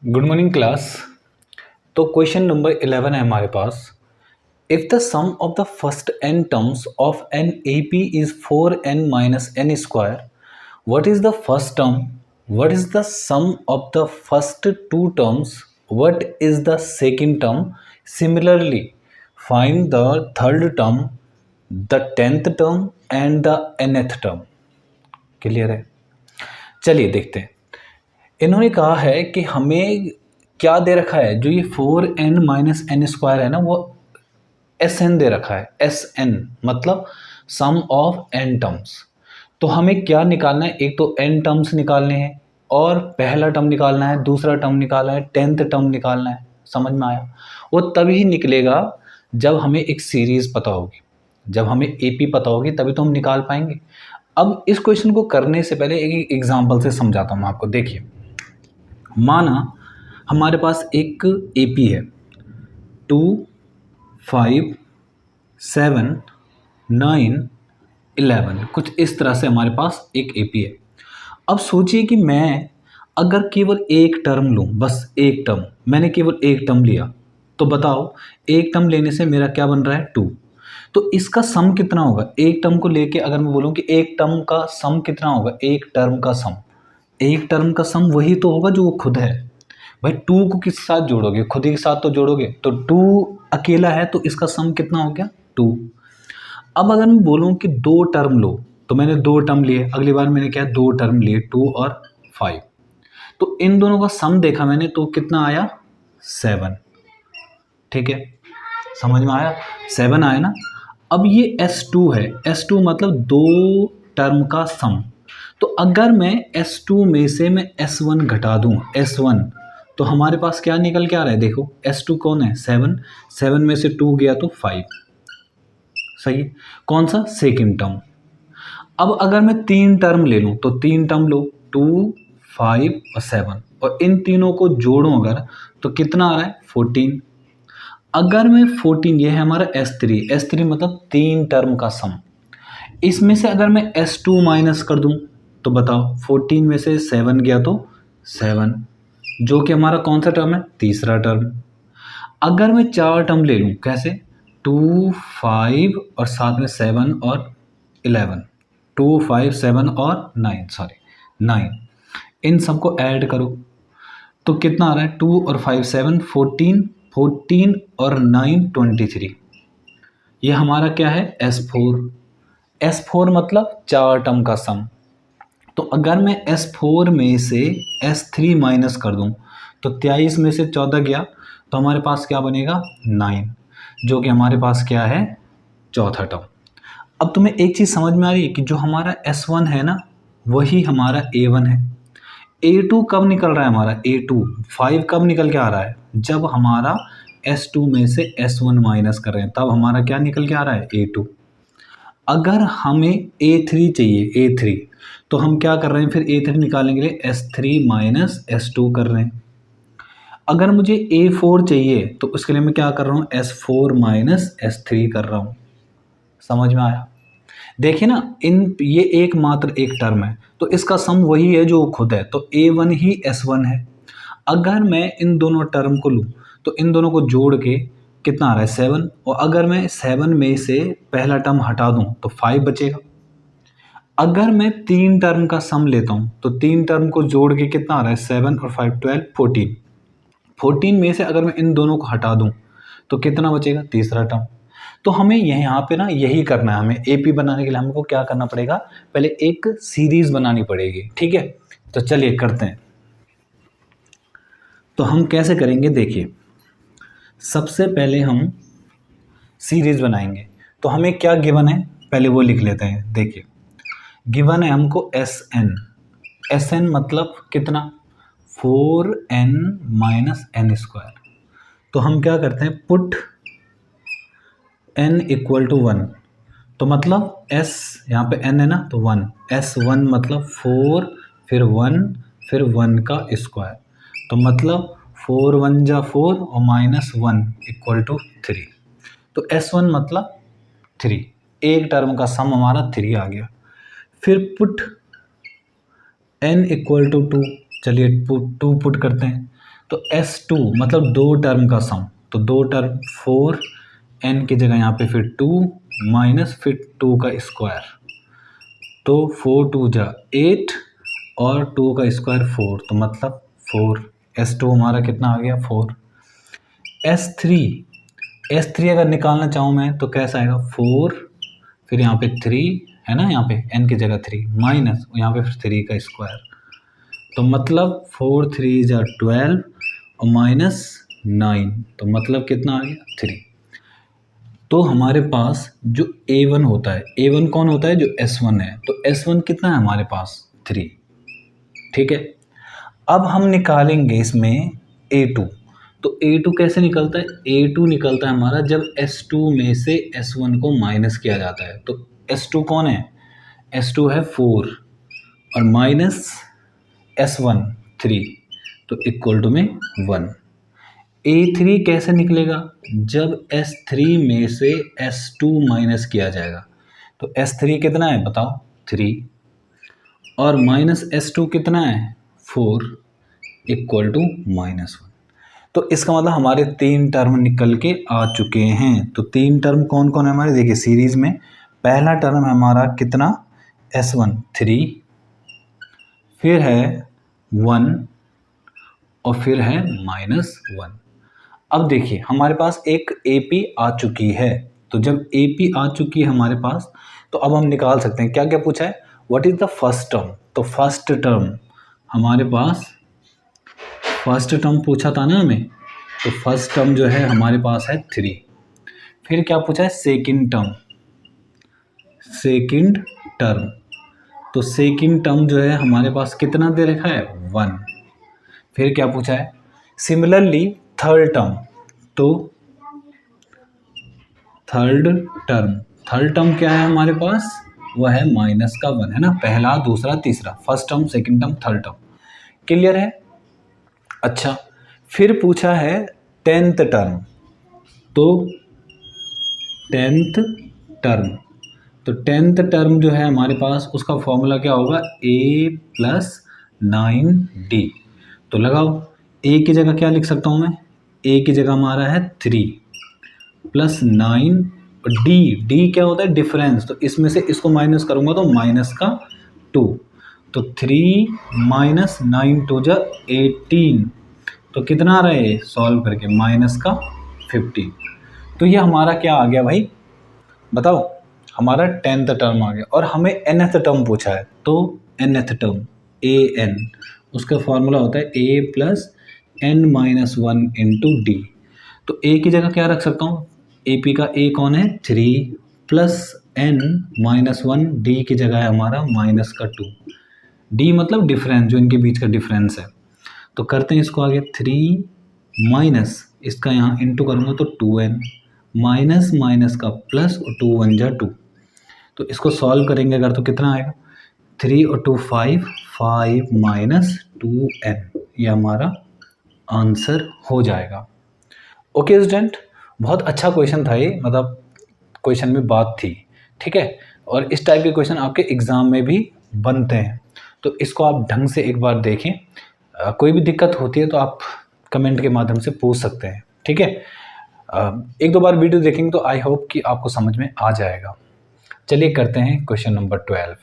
Good morning class. तो question number 11 है हमारे पास। If the sum of the first n terms of an AP is 4n minus n square, what is the first term, what is the sum of the first two terms, what is the second term, similarly find the third term, the 10th term and the nth term. Clear है? चलिए देखते हैं। इन्होंने कहा है कि हमें क्या दे रखा है, जो ये 4n माइनस एन स्क्वायर है ना, वो Sn दे रखा है। Sn मतलब सम ऑफ n टर्म्स। तो हमें क्या निकालना है, एक तो n टर्म्स निकालने हैं और पहला टर्म निकालना है, दूसरा टर्म निकालना है, 10th टर्म निकालना है। समझ में आया? वो तभी निकलेगा जब हमें एक सीरीज़ पता होगी, जब हमें AP पता होगी, तभी तो हम निकाल पाएंगे। अब इस क्वेश्चन को करने से पहले एक एग्जाम्पल से समझाता हूँ आपको। देखिए, माना हमारे पास एक AP है 2, 5, 7, 9, 11, कुछ इस तरह से हमारे पास एक AP है। अब सोचिए कि मैं अगर केवल एक टर्म लूँ, बस एक टर्म, मैंने केवल एक टर्म लिया, तो बताओ एक टर्म लेने से मेरा क्या बन रहा है 2। तो इसका सम कितना होगा? एक टर्म को लेके अगर मैं बोलूँ कि एक टर्म का सम कितना होगा, एक टर्म का सम, एक टर्म का सम वही तो होगा जो वो खुद है। भाई 2 को किस साथ जोड़ोगे? खुद ही के साथ तो जोड़ोगे। तो 2 अकेला है तो इसका सम कितना हो गया 2। अब अगर मैं बोलूँ कि दो टर्म लो, तो मैंने दो टर्म लिए, अगली बार मैंने क्या दो टर्म लिए 2 और 5, तो इन दोनों का सम देखा मैंने तो कितना आया 7। ठीक है, समझ में आया? 7 आया ना। अब ये S2 है, S2 मतलब दो टर्म का सम। तो अगर मैं S2 में से मैं S1 घटा दूं, S1, तो हमारे पास क्या निकल के आ रहा है? देखो S2 कौन है? 7, 7 में से 2 गया तो 5। सही है? कौन सा? Second term. अब अगर मैं तीन टर्म ले लूं, तो तीन टर्म लो 2, 5 और 7, और इन तीनों को जोड़ूं अगर, तो कितना आ रहा है 14। अगर मैं 14, ये है हमारा S3, S3 मतलब तीन टर्म का सम, इसमें से अगर मैं S2 माइनस कर दूं, तो बताओ 14 में से 7 गया तो 7, जो कि हमारा कौन सा टर्म है? तीसरा टर्म। अगर मैं चार टर्म ले लूं, कैसे? 2, 5 और साथ में 7 और 11, 2, 5, 7 और 9, इन सबको ऐड करो तो कितना आ रहा है? 2 और 5 7, 14, 14 और 9 23। ये हमारा क्या है? S4। S4 मतलब चार टर्म का सम। तो अगर मैं S4 में से S3 माइनस कर दूं, तो 23 में से 14 गया, तो हमारे पास क्या बनेगा 9, जो कि हमारे पास क्या है? चौथा टर्म। अब तुम्हें एक चीज़ समझ में आ रही है कि जो हमारा S1 है ना, वही हमारा A1 है। A2 कब निकल रहा है हमारा? A2 5 कब निकल के आ रहा है? जब हमारा S2 में से S1 माइनस कर रहे हैं, तब हमारा क्या निकल के आ रहा है? A2। अगर हमें A3 चाहिए, A3, तो हम क्या कर रहे हैं? फिर A3 निकालने के लिए S3 माइनस S2 कर रहे हैं। अगर मुझे A4 चाहिए, तो उसके लिए मैं क्या कर रहा हूँ? S4 माइनस S3 कर रहा हूँ। समझ में आया? देखिए ना, ये एकमात्र एक टर्म है, तो इसका सम वही है जो खुद है, तो A1 ही S1 है। अगर मैं इन दोनों टर्म को लूँ, तो इन दोनों को जोड़ के कितना आ रहा है? 7, और अगर मैं 7 में से पहला टर्म हटा दूँ, तो 5 बचेगा। अगर मैं तीन टर्म का सम लेता हूँ, तो तीन टर्म को जोड़ के कितना आ रहा है? 7 और 5 12, 14। 14 में से अगर मैं इन दोनों को हटा दूँ, तो कितना बचेगा? तीसरा टर्म। तो हमें यहाँ पे ना यही करना है। हमें AP बनाने के लिए हमको क्या करना पड़ेगा? पहले एक सीरीज बनानी पड़ेगी। ठीक है, तो चलिए करते हैं। तो हम कैसे करेंगे? देखिए, सबसे पहले हम सीरीज बनाएंगे। तो हमें क्या गिवन है, पहले वो लिख लेते हैं। देखिए, गिवन है हमको SN मतलब कितना? 4n minus n square. तो हम क्या करते हैं? पुट n इक्वल टू 1, तो मतलब S, यहाँ पे n है ना, तो 1, S1 मतलब 4, फिर 1, फिर 1 का स्क्वायर, तो मतलब 4 1 जा 4 और माइनस 1 इक्वल टू 3। तो S1 मतलब 3, एक टर्म का सम हमारा 3 आ गया। फिर पुट n इक्वल टू 2, चलिए 2 पुट करते हैं, तो S2 मतलब दो टर्म का सम, तो दो टर्म 4n की जगह यहाँ पे फिर 2 माइनस फिर 2 का स्क्वायर, तो 4 2 जा 8 और 2 का स्क्वायर 4, तो मतलब 4। S2 हमारा कितना आ गया 4। S3 अगर निकालना चाहूँ मैं तो कैसा आएगा 4 फिर यहाँ पे 3 है ना, यहाँ पे n की जगह 3 माइनस यहाँ पे फिर 3 का स्क्वायर, तो मतलब 4 3 जा 12 और माइनस 9, तो मतलब कितना आ गया 3। तो हमारे पास जो A1 होता है, A1 कौन होता है जो S1 है, तो S1 कितना है हमारे पास 3। ठीक है, अब हम निकालेंगे इसमें A2। तो A2 कैसे निकलता है, A2 निकलता है हमारा जब S2 में से S1 को माइनस किया जाता है। तो S2 कौन है, S2 है 4 और माइनस S1 3, तो इक्वल टू में 1। A3 कैसे निकलेगा, जब S3 में से S2 माइनस किया जाएगा, तो S3 कितना है बताओ 3 और माइनस S2 कितना है 4 इक्वल टू -1। तो इसका मतलब हमारे 3 टर्म निकल के आ चुके हैं। तो 3 टर्म कौन कौन है हमारे, देखिए सीरीज में पहला टर्म है हमारा कितना S1 3, फिर है 1 और फिर है -1। अब देखिए हमारे पास एक AP आ चुकी है, तो जब AP आ चुकी है हमारे पास, तो अब हम निकाल सकते हैं क्या क्या पूछा है, what is the first term. तो फर्स्ट टर्म हमारे पास, फर्स्ट टर्म पूछा था ना हमें, तो फर्स्ट टर्म जो है हमारे पास है 3। फिर क्या पूछा है सेकंड टर्म, सेकंड टर्म, तो सेकंड टर्म जो है हमारे पास कितना दे रखा है 1। फिर क्या पूछा है सिमिलरली थर्ड टर्म, तो थर्ड टर्म क्या है हमारे पास, वह है -1 है ना, पहला दूसरा तीसरा, first term second term third term. Clear है। अच्छा, फिर पूछा है 10th टर्म, तो 10th टर्म, तो 10th टर्म जो है हमारे पास उसका फॉर्मूला क्या होगा A + 9D। तो लगाओ, A की जगह क्या लिख सकता हूँ मैं, A की जगह हमारा है 3 + 9 और D क्या होता है डिफरेंस, तो इसमें से इसको माइनस करूँगा तो -2, तो 3 - 9 2 जा 18, तो कितना आ रहा है सॉल्व करके -15। तो ये हमारा क्या आ गया भाई बताओ, हमारा 10th टर्म आ गया। और हमें nth टर्म पूछा है, तो nth टर्म an, उसका फॉर्मूला होता है A + n-1 × D। तो A की जगह क्या रख सकता हूँ, AP का A कौन है 3 + n-1, D की जगह है हमारा -2, D मतलब डिफरेंस, जो इनके बीच का डिफरेंस है। तो करते हैं इसको आगे, 3 माइनस इसका यहाँ इंटू करूँगा तो 2n, माइनस माइनस का प्लस और 2 1 जा 2, तो इसको सॉल्व करेंगे अगर तो कितना आएगा 3 और 2 5, 5 - 2n, ये हमारा आंसर हो जाएगा। ओके स्टूडेंट, बहुत अच्छा क्वेश्चन था ये, मतलब क्वेश्चन में बात थी। ठीक है, और इस टाइप के क्वेश्चन आपके एग्ज़ाम में भी बनते हैं, तो इसको आप ढंग से एक बार देखें। कोई भी दिक्कत होती है तो आप कमेंट के माध्यम से पूछ सकते हैं। ठीक है, एक दो बार वीडियो देखेंगे तो आई होप कि आपको समझ में आ जाएगा। चलिए करते हैं क्वेश्चन नंबर 12।